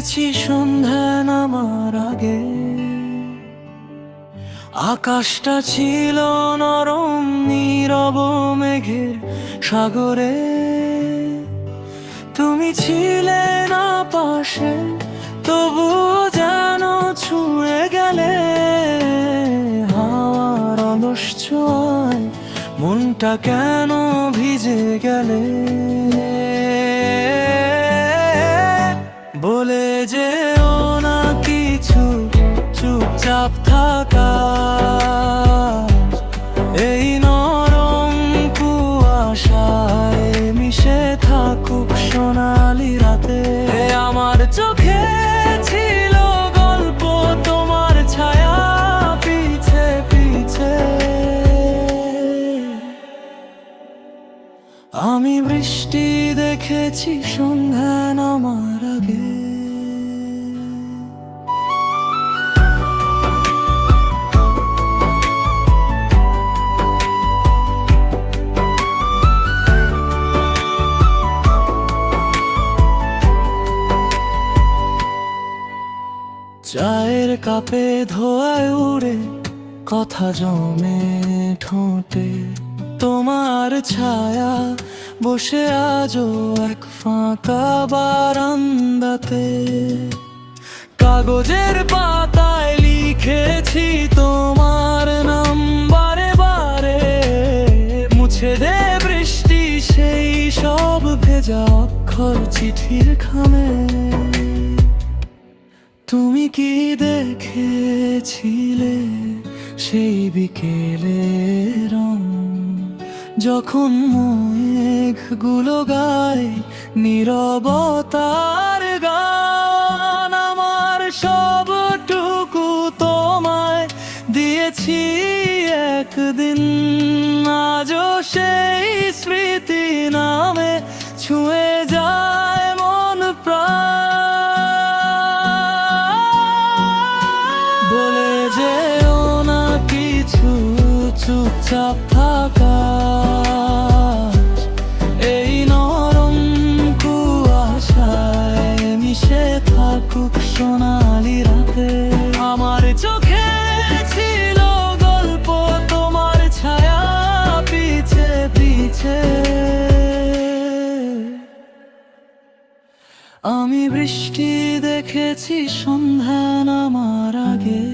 দেখেছি সন্ধ্যা নামার আগে, আকাশটা ছিল নরম নীরব মেঘের সাগরে। তুমি ছিলে না পাশে, তবুও যেন ছুঁয়ে গেলে হাওয়ার অলস ছোঁয়ায় মনটা কেন ভিজে গেলে। বলে যেও না কিছু, চুপচাপ থাকা এই নরম কুয়াশায় মিশে থাকুক সোনালি রাতে। আমার চোখে ছিল গল্প তোমার ছায়া পিছে পিছে। আমি বৃষ্টি দেখেছি সন্ধ্যা নামার আগে। চায়ের কাপে ধোয়ায় উড়ে কথা জমে ঠোঁটে, তোমার ছায়া বসে আজও এক ফাঁকা বারান্দাতে। কাগজের পাতায় লিখেছি তোমার নাম বারে বারে, মুছে দে বৃষ্টি সেই সব ভেজা অক্ষর চিঠির খামে। তুমি কি দেখেছিলে সেই বিকেলের রং, যখন মেঘগুলো গায় নীরবতার গান? আমার সবটুকু তোমায় দিয়েছি একদিন, আজও সেই স্মৃতি নামে ছুঁয়ে যায় মন প্রাণ। বলে যেও না কিছু, চুপচাপ থাকা এই নরম কুয়াশায় মিশে থাকুক সোনালি রাতে। আমার চোখে ছিল গল্প তোমার ছায়া পিছে পিছে। আমি বৃষ্টি দেখেছি সন্ধ্যা নামার আগে।